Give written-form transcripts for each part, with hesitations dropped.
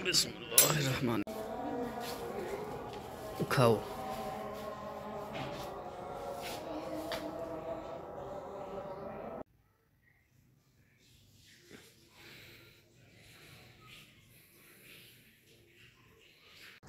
बिस्मिल्लाहिर्रहमान। खाओ।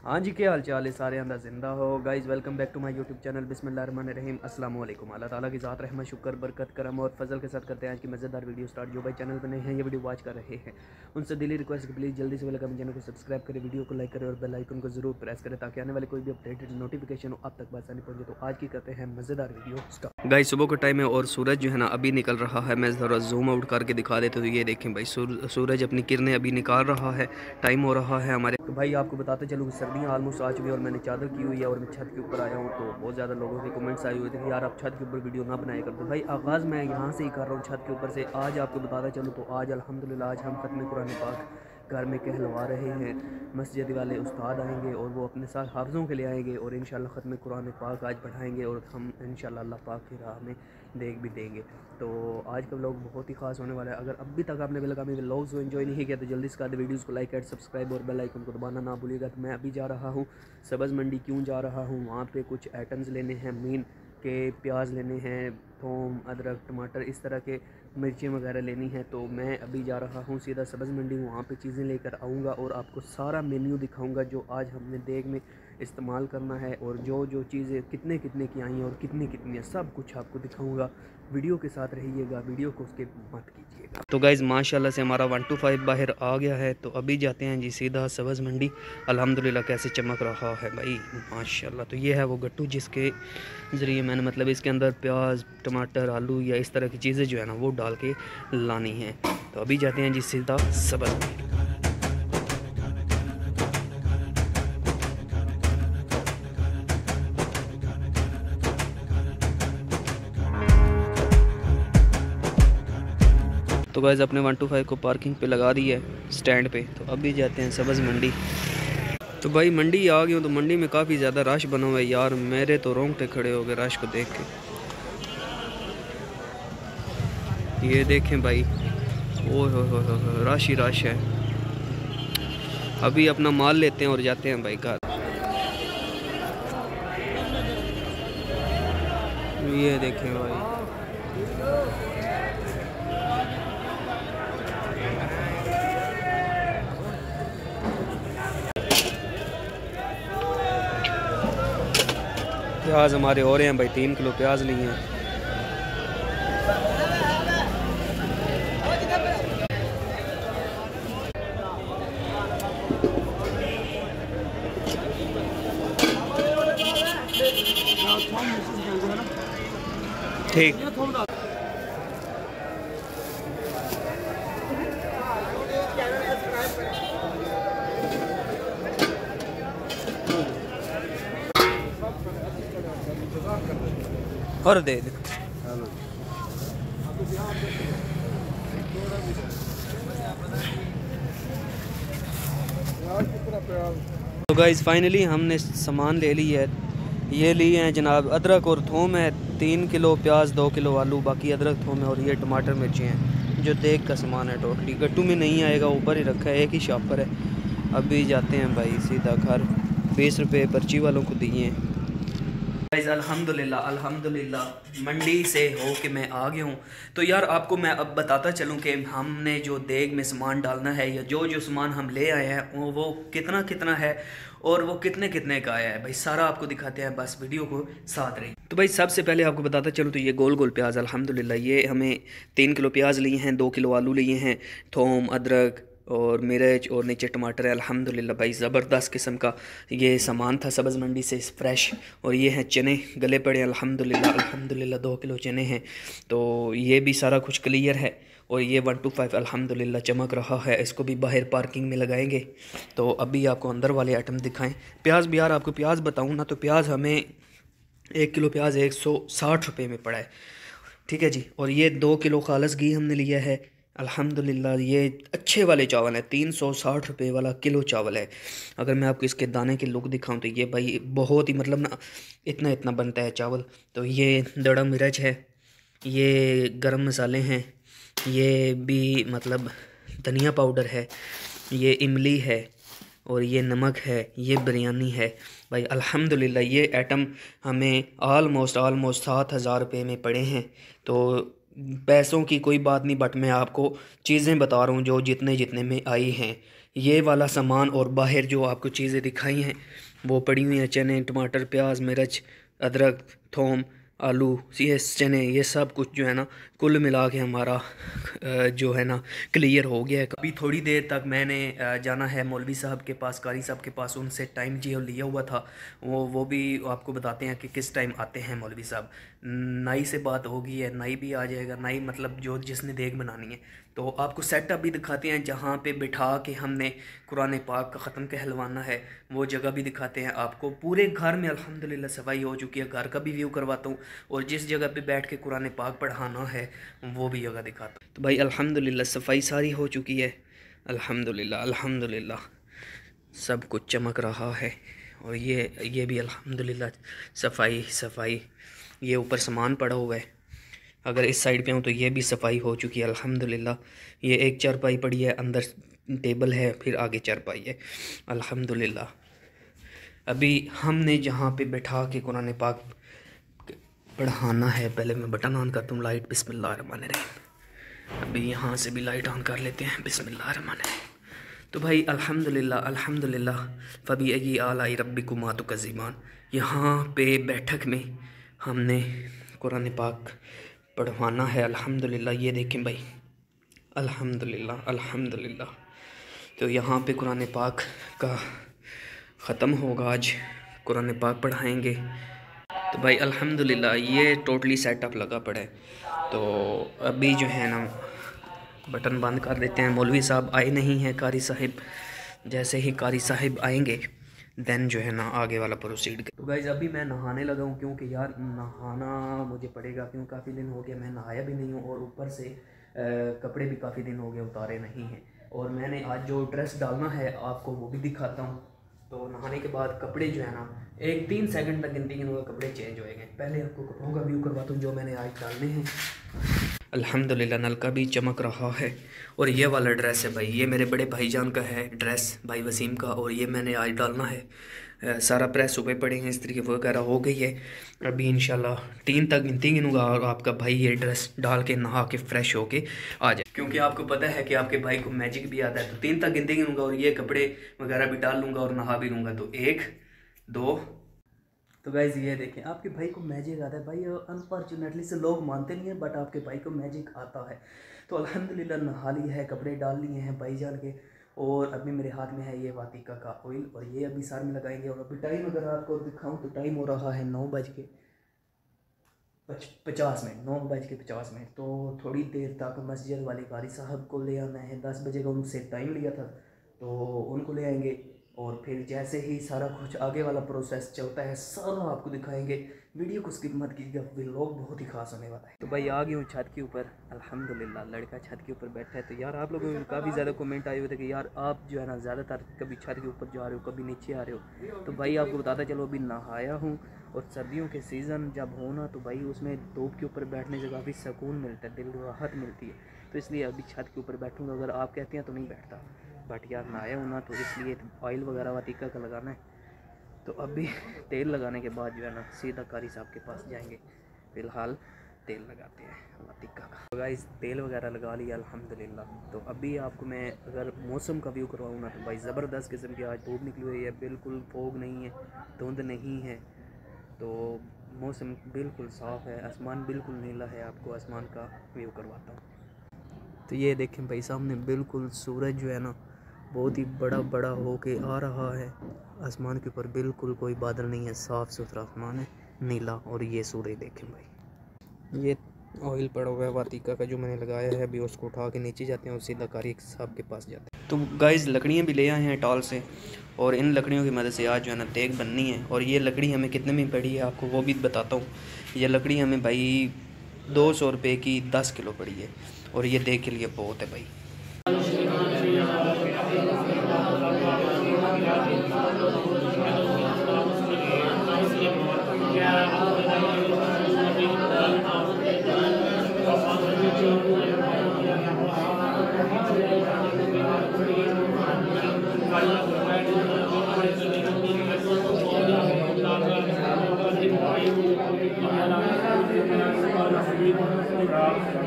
हाँ जी, क्या हाल चाल है सारे अंदर जिंदा हो guys. Welcome back to my YouTube channel बिस्मिल्लाहिर्रहमानिर्रहीम। अस्सलाम वालेकुम। अल्लाह ताला की ज़ात रहमत शुक्र बरकत करम और फजल के साथ करते हैं आज की मज़ेदार वीडियो स्टार्ट। जो भाई चैनल पर नए हैं ये वीडियो वॉच कर रहे हैं उनसे दिली रिक्वेस्ट है प्लीज़ जल्दी से वेलकम चैनल को सब्सक्राइब करें, वीडियो को लाइक करें और बेल आइकन को जरूर प्रेस करें ताकि आने वाले कोई भी अपडेटेड नोटिफिकेशन हो आप तक आसानी पहुंचे। तो आज की करते हैं मज़ेदार वीडियो स्टार्ट। गाइस सुबह का टाइम है और सूरज जो है ना अभी निकल रहा है। मैं ज़रा जूम आउट करके दिखा देता हूँ। ये देखें भाई सूरज अपनी किरणें अभी निकाल रहा है। टाइम हो रहा है हमारे। तो भाई आपको बताते चलूँ कि सर्दियाँ ऑलमोस्ट आ चुकी है और मैंने चादर की हुई है और मैं छत के ऊपर आया हूँ। तो बहुत ज़्यादा लोगों के कमेंट्स आए हुए थे कि यार आप छत के ऊपर वीडियो ना बनाया करते। भाई आगाज़ मैं यहाँ से ही कर रहा हूँ छत के ऊपर से। आज आपको बताता चलूँ तो आज अल्हम्दुलिल्लाह आज हम खत्म कुरान पाक घर में कहलवा रहे हैं। मस्जिद वाले उस्ताद आएंगे और वो अपने साथ हाफ़िज़ों के लिए आएंगे और इंशाल्लाह ख़त्म कुरान पाक आज पढ़ाएंगे और हम इंशाल्लाह अल्लाह पाक की राह में देख भी देंगे। तो आज का व्लॉग बहुत ही खास होने वाला है। अगर अभी तक आपने बेलगामी व्लॉग्स को एंजॉय नहीं किया तो जल्दी से कर दे वीडियोज़ को लाइक एंड सब्सक्राइब और बेल आइकन को दबाना ना भूलिएगा। तो मैं अभी जा रहा हूँ सब्ज़ मंडी। क्यों जा रहा हूँ? वहाँ पे कुछ आइटम्स लेने हैं, मीन के प्याज लेने हैं, थोम, अदरक, टमाटर, इस तरह के मिर्चें वगैरह लेनी है। तो मैं अभी जा रहा हूँ सीधा सब्ज़ मंडी। वहाँ पे चीज़ें लेकर आऊँगा और आपको सारा मेन्यू दिखाऊँगा जो आज हमने देग में इस्तेमाल करना है और जो जो चीज़ें कितने कितने की आई हैं और कितनी कितनी है सब कुछ आपको दिखाऊँगा। वीडियो के साथ रहिएगा, वीडियो को स्किप मत कीजिएगा। तो गाइज़ माशाल्लाह से हमारा 125 बाहर आ गया है। तो अभी जाते हैं जी सीधा सब्ज़ मंडी। अल्हम्दुलिल्लाह कैसे चमक रहा है भाई माशाल्लाह। तो ये है वो गट्टू जिसके ज़रिए मैंने मतलब इसके अंदर प्याज, टमाटर, आलू या इस तरह की चीज़ें जो है ना वो डाल के लानी है। तो अभी जाते हैं जी सीधा सब्ज़ मंडी। तो गाइज़ अपने 125 को पार्किंग पे लगा दी है स्टैंड पे। तो अभी जाते हैं सब्ज़ मंडी। तो भाई मंडी आ गई हूँ। तो मंडी में काफ़ी ज़्यादा रश बना हुआ है यार, मेरे तो रोंगटे खड़े हो गए रश को देख के। ये देखें भाई, ओ हो रश ही रश है। अभी अपना माल लेते हैं और जाते हैं भाई घर। ये देखें भाई, प्याज हमारे हो रहे हैं भाई, 3 किलो प्याज लिए हैं। ठीक और दे दे। तो गाइस फाइनली हमने सामान ले ली है। ये लिए हैं जनाब अदरक और थोम है, 3 किलो प्याज, 2 किलो आलू, बाकी अदरक थोम है और ये टमाटर मिर्ची हैं जो देग का सामान है। टोटली गट्टू में नहीं आएगा, ऊपर ही रखा है, एक ही शॉप पर है। अभी जाते हैं भाई सीधा घर। 20 रुपये पर्ची वालों को दिए हैं। गाइस अल्हम्दुलिल्लाह मंडी से हो के मैं आ गया हूँ। तो यार आपको मैं अब बताता चलूँ कि हमने जो देग में सामान डालना है या जो जो सामान हम ले आए हैं वो कितना कितना है और वो कितने कितने का आया है भाई, सारा आपको दिखाते हैं, बस वीडियो को साथ रही। तो भाई सबसे पहले आपको बताता चलूँ तो ये गोल गोल प्याज अल्हम्दुलिल्लाह ये हमें 3 किलो प्याज लिए हैं, 2 किलो आलू लिए हैं, थोम, अदरक और मिर्च और नीचे टमाटर है। अल्हम्दुलिल्लाह भाई ज़बरदस्त किस्म का ये सामान था सब्ज़ मंडी से फ्रेश। और ये हैं चने गले पड़े अल्हम्दुलिल्लाह 2 किलो चने हैं। तो ये भी सारा कुछ क्लियर है। और ये 125 अल्हम्दुलिल्लाह चमक रहा है। इसको भी बाहर पार्किंग में लगाएंगे। तो अभी आपको अंदर वाले आइटम दिखाएं। प्याज भी यार आपको प्याज बताऊँ ना तो प्याज हमें 1 किलो प्याज 160 रुपये में पड़ा है, ठीक है जी। और ये 2 किलो खालस घी हमने लिया है अल्हम्दुलिल्लाह। ये अच्छे वाले चावल है, 360 रुपये वाला किलो चावल है। अगर मैं आपको इसके दाने के लुक दिखाऊं तो ये भाई बहुत ही मतलब ना इतना इतना बनता है चावल। तो ये दड़ा मिर्च है, ये गरम मसाले हैं, ये भी मतलब धनिया पाउडर है, ये इमली है, और ये नमक है, ये बिरयानी है भाई। अल्हम्दुलिल्लाह ये आइटम हमें ऑलमोस्ट 7,000 रुपये में पड़े हैं। तो पैसों की कोई बात नहीं, बट मैं आपको चीज़ें बता रहा हूँ जो जितने जितने में आई हैं। ये वाला सामान और बाहर जो आपको चीज़ें दिखाई हैं वो पड़ी हुई हैं, चने, टमाटर, प्याज, मिर्च, अदरक, थोम, आलू, ये चने, ये सब कुछ जो है ना कुल मिला के हमारा जो है ना क्लियर हो गया है। अभी थोड़ी देर तक मैंने जाना है मौलवी साहब के पास, कारी साहब के पास, उनसे टाइम जो लिया हुआ था वो भी आपको बताते हैं कि किस टाइम आते हैं मौलवी साहब। नाई से बात होगी है, नाई भी आ जाएगा, नाई मतलब जो जिसने देग बनानी है। तो आपको सेटअप भी दिखाते हैं जहाँ पे बिठा के हमने कुरान पाक का ख़त्म कहलवाना है, वो जगह भी दिखाते हैं आपको। पूरे घर में अल्हम्दुलिल्लाह सफाई हो चुकी है, घर का भी व्यू करवाता हूँ और जिस जगह पे बैठ के कुरान पाक पढ़ाना है वो भी जगह दिखाता हूँ। तो भाई अल्हम्दुलिल्लाह सफाई सारी हो चुकी है, अल्हम्दुलिल्लाह अल्हम्दुलिल्लाह सब कुछ चमक रहा है। और ये भी अल्हम्दुलिल्लाह सफाई सफाई। ये ऊपर सामान पड़ा हुआ है, अगर इस साइड पे हूँ तो ये भी सफाई हो चुकी है अल्हम्दुलिल्लाह। ये एक चारपाई पड़ी है, अंदर टेबल है, फिर आगे चारपाई है अल्हम्दुलिल्लाह। अभी हमने जहाँ पे बैठा के कुरान पाक पढ़ाना है, पहले मैं बटन ऑन करता हूँ, लाइट, बिस्मिल्लाहिर्रहमानिर्रहीम। अभी यहाँ से भी लाइट ऑन कर लेते हैं, बिस्मिल्लाहिर्रहमानिर्रहीम। तो भाई अल्हम्दुलिल्लाह अल्हम्दुलिल्लाह फ़बी अय्यी आलाई रब्बिकुमा तुकज़्ज़िबान। यहाँ पे बैठक में हमने कुरान पाक पढ़वाना है अल्हम्दुलिल्लाह। ये देखें भाई अल्हम्दुलिल्लाह अल्हम्दुलिल्लाह। तो यहाँ पे कुरान पाक का ख़त्म होगा, आज कुरान पाक पढ़ाएंगे। तो भाई अल्हम्दुलिल्लाह ये टोटली सेटअप लगा पड़ा है। तो अभी जो है ना बटन बंद कर देते हैं। मौलवी साहब आए नहीं हैं, कारी साहिब, जैसे ही कारी साहिब आएंगे देन जो है ना आगे वाला प्रोसीड। तो गाइज़ अभी मैं नहाने लगा हूँ, क्योंकि यार नहाना मुझे पड़ेगा, क्योंकि काफ़ी दिन हो गया मैं नहाया भी नहीं हूँ और ऊपर से कपड़े भी काफ़ी दिन हो गए उतारे नहीं हैं। और मैंने आज जो ड्रेस डालना है आपको वो भी दिखाता हूँ। तो नहाने के बाद कपड़े जो है ना 3 सेकंड तक गिनती गिनूँगा, कपड़े चेंज होएंगे। पहले आपको कपड़ों का व्यू करवाता हूँ जो मैंने आज डालने हैं। अल्हम्दुलिल्लाह नलका भी चमक रहा है। और ये वाला ड्रेस है भाई, ये मेरे बड़े भाईजान का है ड्रेस, भाई वसीम का, और ये मैंने आज डालना है। सारा प्रेस सुबह पड़े हैं, इस तरीके वगैरह हो गई है। अभी इंशाल्लाह 3 तक गिनती गिनूँगा और आपका भाई ये ड्रेस डाल के नहा के फ्रेश होके आ जाए, क्योंकि आपको पता है कि आपके भाई को मैजिक भी आता है। तो 3 तक गिनती गिनूँगा और ये कपड़े वगैरह भी डाल लूँगा और नहा भी लूँगा। तो 1 2। तो गाइज़ ये देखें आपके भाई को मैजिक आता है भाई, अनफॉर्चुनेटली से लोग मानते नहीं हैं बट आपके भाई को मैजिक आता है। तो अल्हम्दुलिल्लाह नहा ली है, कपड़े डाल लिए हैं भाईजान के, और अभी मेरे हाथ में है ये वातिका का ऑयल और ये अभी सर में लगाएंगे। और अभी टाइम अगर आपको दिखाऊं तो टाइम हो रहा है 9:50, 9:50। तो थोड़ी देर तक मस्जिद वाले कारी साहब को ले आना है, 10 बजे का उनसे टाइम लिया था, तो उनको ले आएंगे। और फिर जैसे ही सारा कुछ आगे वाला प्रोसेस चलता है सारा आपको दिखाएंगे। वीडियो को स्किप मत कीजिएगा, व्लॉग बहुत ही खास होने वाला है। तो भाई आ गई हूँ छत के ऊपर, अल्हम्दुलिल्लाह लड़का छत के ऊपर बैठा है। तो यार आप लोगों को काफ़ी ज़्यादा कमेंट आए हुए थे कि यार आप जो है ना ज़्यादातर कभी छत के ऊपर जा रहे हो, कभी नीचे आ रहे हो। तो भाई आपको बताता चलो अभी नहाया हूँ, और सर्दियों के सीज़न जब हो ना तो भाई उसमें धूप के ऊपर बैठने से काफ़ी सुकून मिलता है, दिल को राहत मिलती है। तो इसलिए अभी छत के ऊपर बैठूँगा, अगर आप कहते हैं तो नहीं बैठता, बट यार नहाया हूँ ना तो इसलिए ऑयल वगैरह वातिका का लगाना है। तो अभी तेल लगाने के बाद जो है ना सीधा कारी साहब के पास जाएंगे। फ़िलहाल तेल लगाते हैं वातिका का। तो गाइस तेल वगैरह लगा लिया अल्हम्दुलिल्लाह। तो अभी आपको मैं अगर मौसम का व्यू करवाऊँ ना तो भाई ज़बरदस्त किस्म की आज धूप निकली हुई है, बिल्कुल फोग नहीं है, धुंध नहीं है, तो मौसम बिल्कुल साफ़ है, आसमान बिल्कुल नीला है। आपको आसमान का व्यू करवाता हूँ। तो ये देखें भाई सामने बिल्कुल सूरज जो है ना बहुत ही बड़ा होके आ रहा है। आसमान के ऊपर बिल्कुल कोई बादल नहीं है, साफ़ सुथरा आसमान है, नीला। और ये सूरज देखें भाई, ये ऑयल पड़ा हुआ है वातिका का जो मैंने लगाया है, अभी उसको उठा के नीचे जाते हैं और सीधा कारी साहब के पास जाते हैं। तो गाइस लकड़ियाँ भी ले आए हैं टॉल से, और इन लकड़ियों की मदद से आज जो है ना देग बननी है। और ये लकड़ी हमें कितने में पड़ी है आपको वो भी बताता हूँ। ये लकड़ी हमें भाई 200 रुपये की 10 किलो पड़ी है, और ये देग के लिए बहुत है भाई।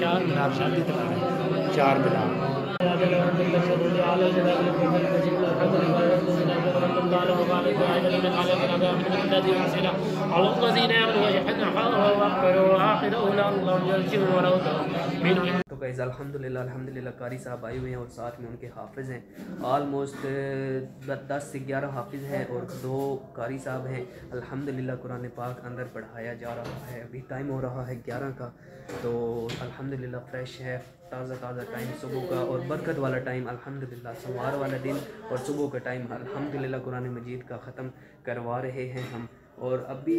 चार मिनार शादी चार मिनार तो गाइस अल्हम्दुलिल्लाह कारी साहब आए हुए हैं और साथ में उनके हाफिज़ हैं। ऑलमोस्ट 10 से 11 हाफिज़ हैं और 2 कारी साहब हैं। अल्हम्दुलिल्लाह कुरान पाक अंदर पढ़ाया जा रहा है। अभी टाइम हो रहा है 11 का, तो अल्हम्दुलिल्लाह फ्रेश है, ताज़ा टाइम सुबह का और बरकत वाला टाइम अल्हम्दुलिल्लाह, सवार वाला दिन और सुबह का टाइम अल्हम्दुलिल्लाह कुरान मजीद का ख़त्म करवा रहे हैं हम। और अभी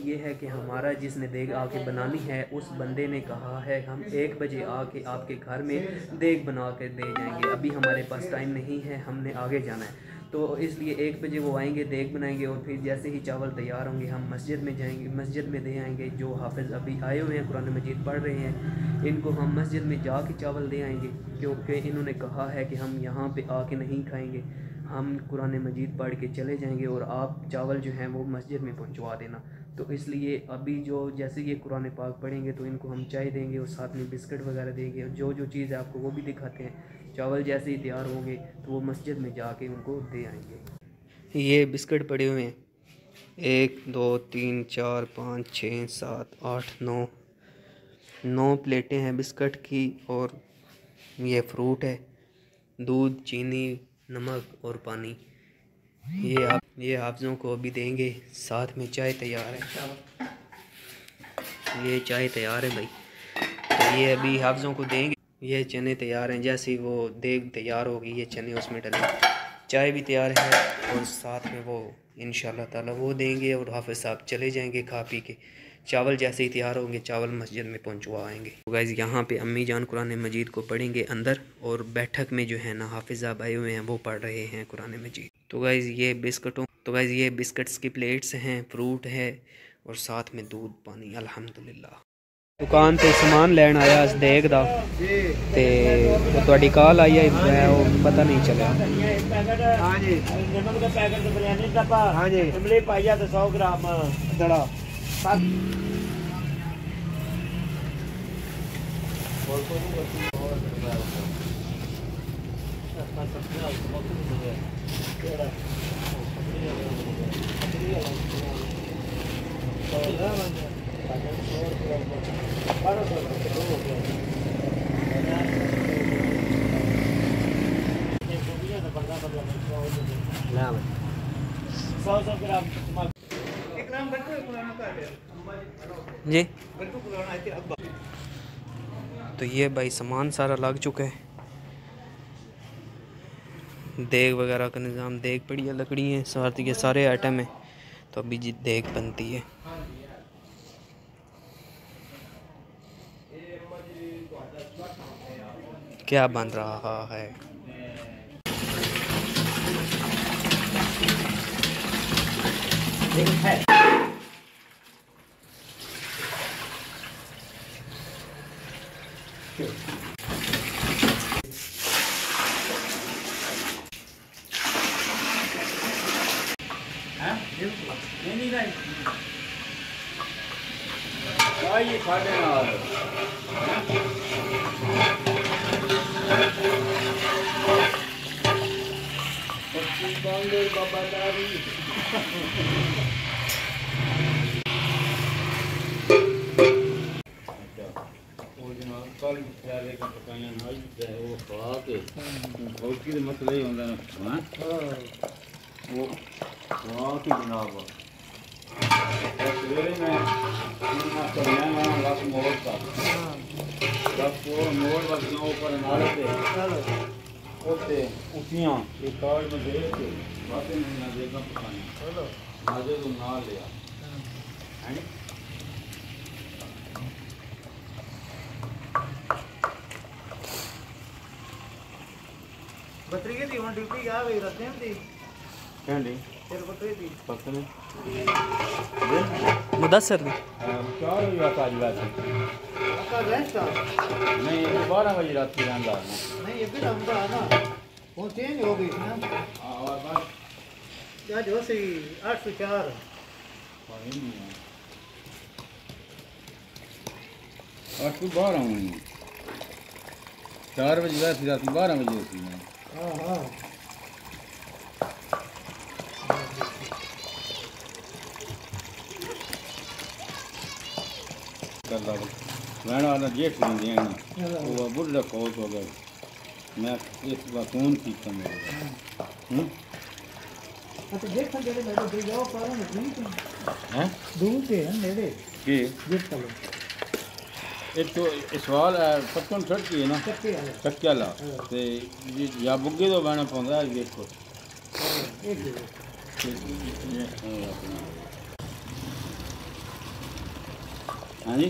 ये है कि हमारा जिसने देग आके बनानी है उस बंदे ने कहा है हम 1 बजे आके आपके घर में देग बना के दे जाएंगे। अभी हमारे पास टाइम नहीं है, हमने आगे जाना है, तो इसलिए 1 बजे वो आएंगे, देग बनाएंगे और फिर जैसे ही चावल तैयार होंगे हम मस्जिद में जाएंगे, मस्जिद में दे आएंगे। जो हाफिज़ अभी आए हुए हैं कुरान मजीद पढ़ रहे हैं, इनको हम मस्जिद में जाके चावल दे आएंगे, क्योंकि इन्होंने कहा है कि हम यहाँ पे आके नहीं खाएंगे, हम कुरान मजीद पढ़ के चले जाएंगे और आप चावल जो हैं वो मस्जिद में पहुँचवा देना। तो इसलिए अभी जो जैसे ये कुरान पाक पढ़ेंगे तो इनको हम चाय देंगे और साथ में बिस्किट वगैरह देंगे और जो चीज़ है आपको वो भी दिखाते हैं। चावल जैसे ही तैयार होंगे तो वो मस्जिद में जाके उनको दे आएंगे। ये बिस्किट पड़े हुए हैं, 1 2 3 4 5 6 7 8 9 प्लेटें हैं बिस्किट की। और ये फ्रूट है, दूध, चीनी, नमक और पानी। ये हाफिज़ों को अभी देंगे। साथ में चाय तैयार है, ये चाय तैयार है भाई, तो ये अभी हाफिज़ों को देंगे। ये चने तैयार हैं, जैसे ही वो देग तैयार होगी ये चने उसमें डलें। चाय भी तैयार है और साथ में वो इंशाल्लाह ताला वो देंगे और हाफिज़ साहब चले जाएंगे खा पी के। चावल जैसे ही तैयार होंगे चावल मस्जिद में पहुंचवा आएंगे। तो गाइज़ यहाँ पे अम्मी जान कुरान मजीद को पढ़ेंगे अंदर, और बैठक में जो है ना हाफिज़ साहब आए हुए हैं वो पढ़ रहे हैं कुरान मजीद। तो गाइज़ ये बिस्किट्स की प्लेट्स हैं, फ्रूट है और साथ में दूध, पानी। अल्हम्दुलिल्लाह दुकान पे सामान लैन आया इस देग दा ते तुहाडी कॉल आई है, मैं वो पता नहीं चला। हाँ जी नमक का पैकेट बिरयानी डब्बा, हाँ जी इमली पाइया तो 100 ग्राम दड़ा जी। तो ये भाई सामान सारा लग चुका है, देग वगैरह का निज़ाम, देग पड़ी है, लकड़ी है, साथ ये सारे आइटम है। तो अभी जी देग बनती है। क्या बन रहा है? मसला ही होंगे ना वो की जनाब सवेरे में मोड़ का मोड़ बस ऊपर नाले पे उठियाँ एक कार्ड में दे के बातें नहीं ना देगा पकाने नाजे तो ना लिया है। बतरी के दी ड्यूटी आ गई रखते हैं दी क्या दी तेरे को तो ये दी पता नहीं मुदस्सर ने 4 बजे रात आज वैसे नहीं 12 बजे रात की रहता है नहीं ये भी लंबा है ना वो चेंज हो गई ना और बस क्या जो सी 804 कोई नहीं है और तू 12 हुई 4 बजे वैसे रात 12 बजे होती है हाँ हाँ मैं वाला जेठ नहीं देना वो बुढ़ा फौज हो गया मैं इस बार कौन सीखता मेरे अच्छा देख जरे मेरे दे जाओ पर ना हैं दूर से है मेरे कि देख चलो एक तो सवाल है पत्तन सड़की है ना चक्के वाला चक्के वाला ते या बुग्गे तो बहना पौंदा है देखो एक हाँ जी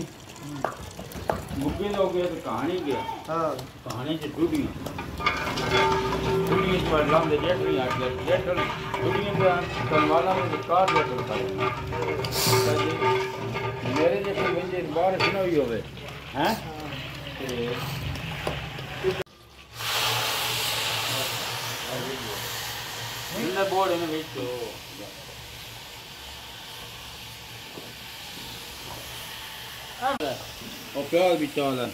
बुग्गे तो हो गया तो कहानी गया हाँ कहानी से टूटियाँ टूटियाँ पर लांदे जेठ नहीं आ गया जेठ टूटियाँ पे तलवाला में तो कार जेठ होता है मेरे जैसे मुझे बारिश न हुई होवे हैं इन्हें बोर्ड इन्हें भेज दो और प्याज भी चावल है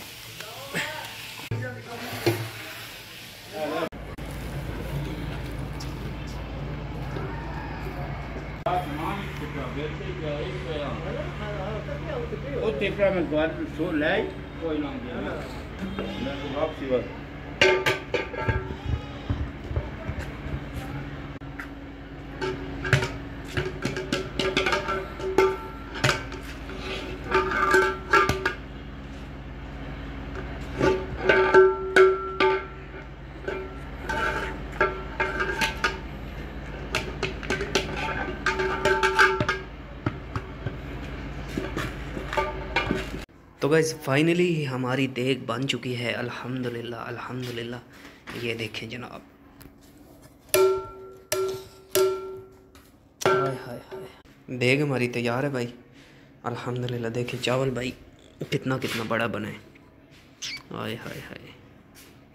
उत्ते पे मैं द्वार सो ले कोई ना गया मैं तो वापसी बस तो गाइस फाइनली हमारी देग बन चुकी है अल्हम्दुलिल्लाह अल्हम्दुलिल्लाह। ये देखें जनाब, हाय हाय हाय देग हमारी तैयार है भाई अल्हम्दुलिल्लाह। देखें चावल भाई कितना कितना बड़ा बना है, हाय हाय हाय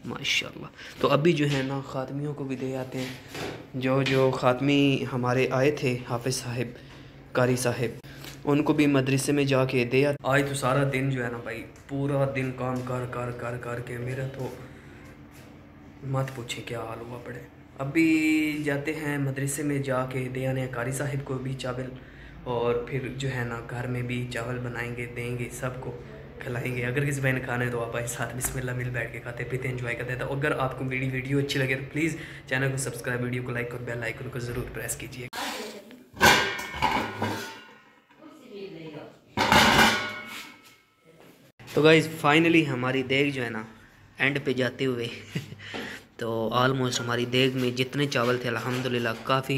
माशाल्लाह। तो अभी जो है ना ख़ातमियों को भी दे आते हैं, जो ख़ातमी हमारे आए थे हाफिज़ साहिब कारी साहिब, उनको भी मदरसे में जाके दे आते। आज तो सारा दिन जो है ना भाई पूरा दिन काम कर कर कर कर के मेरा तो मत पूछे क्या हाल हुआ पड़े। अभी जाते हैं मदरसे में जाके दे आने कारी साहिब को भी चावल, और फिर जो है ना घर में भी चावल बनाएंगे देंगे सबको खिलाएंगे। अगर किसी भाई ने खाना है तो आप भाई साथ बिस्मिल्लाह मिल बैठ के खाते पीते एंजॉय करते हैं। तो अगर आपको मेरी वीडियो अच्छी लगे तो प्लीज़ चैनल को सब्सक्राइब, वीडियो को लाइक और बेल आइकन को ज़रूर प्रेस कीजिए। तो गाइज़ फाइनली हमारी देग जो है ना एंड पे जाते हुए तो ऑलमोस्ट हमारी देग में जितने चावल थे अल्हम्दुलिल्लाह काफ़ी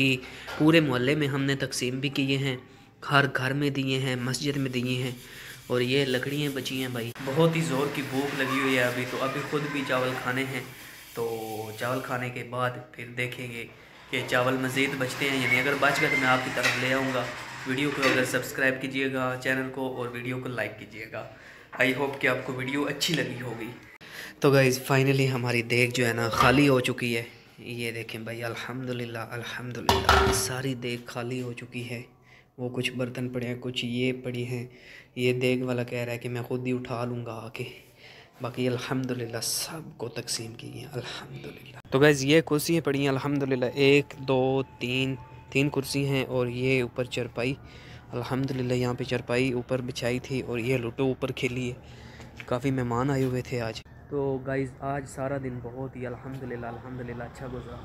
पूरे मोहल्ले में हमने तकसीम भी किए हैं, हर घर में दिए हैं, मस्जिद में दिए हैं। और ये लकड़ियाँ बची हैं भाई, बहुत ही ज़ोर की भूख लगी हुई है अभी। तो अभी ख़ुद भी चावल खाने हैं, तो चावल खाने के बाद फिर देखेंगे कि चावल मज़ीद बचते हैं या नहीं। अगर बच गए तो मैं आपकी तरफ ले आऊँगा। वीडियो को अगर सब्सक्राइब कीजिएगा चैनल को और वीडियो को लाइक कीजिएगा। आई होप कि आपको वीडियो अच्छी लगी होगी। तो गाइज़ फाइनली हमारी देग जो है ना खाली हो चुकी है। ये देखें भाई अल्हम्दुलिल्लाह अल्हम्दुलिल्लाह सारी देग खाली हो चुकी है। वो कुछ बर्तन पड़े हैं, कुछ ये पड़ी हैं। ये देग वाला कह रहा है कि मैं ख़ुद ही उठा लूँगा आके। बाकी अल्हम्दुलिल्लाह सबको तकसीम की है अल्हम्दुलिल्लाह। तो गाइज़ ये कुर्सियाँ पड़ी हैं अल्हम्दुलिल्लाह, 1 2 3 कुर्सी हैं। और ये ऊपर चरपाई अल्हम्दुलिल्लाह, यहाँ पे चरपाई ऊपर बिछाई थी और ये लूडो ऊपर खेली है। काफ़ी मेहमान आए हुए थे आज। तो गाइज़ आज सारा दिन बहुत ही अल्हम्दुलिल्लाह अच्छा गुजरा।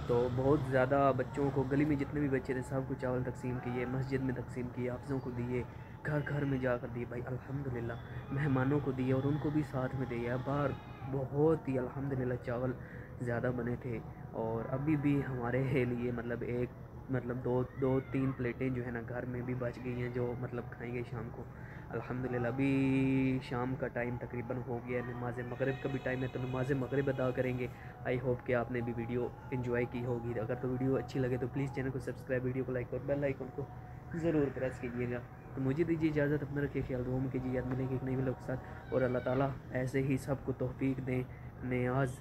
तो बहुत ज़्यादा बच्चों को, गली में जितने भी बच्चे थे सबको चावल तकसीम किए, मस्जिद में तकसीम किए, हाफ़िज़ों को दिए, घर घर में जाकर दिए भाई अल्हम्दुलिल्लाह। मेहमानों को दिए और उनको भी साथ में दिए। बाहर बहुत ही अल्हम्दुलिल्लाह चावल ज़्यादा बने थे। और अभी भी हमारे लिए मतलब दो तीन प्लेटें जो है ना घर में भी बच गई हैं, जो मतलब खाएंगे शाम को अल्हम्दुलिल्लाह। अभी शाम का टाइम तकरीबन हो गया है, नमाज़ मगरिब का भी टाइम है, तो नमाज़ मगरिब अदा करेंगे। आई होप कि आपने भी वीडियो एंजॉय की होगी। अगर तो वीडियो अच्छी लगे तो प्लीज़ चैनल को सब्सक्राइब, वीडियो को लाइक और बेल आइकन को ज़रूर प्रेस कीजिएगा। तो मुझे दीजिए इजाज़त, अपना रखिए ख्याल, दुआ में कीजिए, याद मिलेंगे एक नई वीडियो के साथ। और अल्लाह ताला ऐसे ही सबको तौफीक दें नियाज़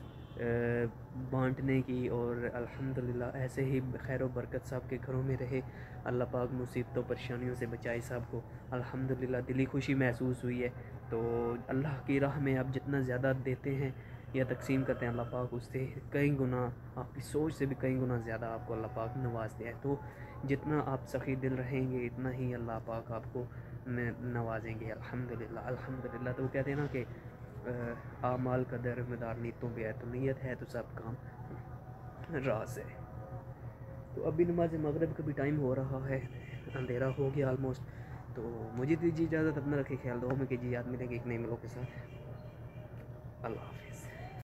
बांटने की, और अल्हम्दुलिल्लाह ऐसे ही खैर व बरकत सब के घरों में रहे। अल्लाह पाक मुसीबतों परेशानियों से बचाए सबको। अल्हम्दुलिल्लाह दिली खुशी महसूस हुई है। तो अल्लाह की राह में आप जितना ज़्यादा देते हैं या तकसीम करते हैं, अल्लाह पाक उससे कई गुना, आपकी सोच से भी कई गुना ज़्यादा आपको अल्लाह पाक नवाजते हैं। तो जितना आप सखी दिल रहेंगे इतना ही अल्लाह पाक आपको नवाजेंगे। अल्हम्दुलिल्लाह अल्हम्दुलिल्लाह। तो वो कहते हैं ना कि आमाल का दरमदार नीतों पे है, तो नीयत है तो सब काम राज है। तो अभी नमाज मगरिब का भी टाइम हो रहा है, अंधेरा हो गया ऑलमोस्ट। तो मुझे दीजिए इजाज़त, अपना रखिए ख्याल, दुआ में कीजिए, याद मिलेंगे एक नई मिलों के साथ। अल्लाह हाफ़िज़।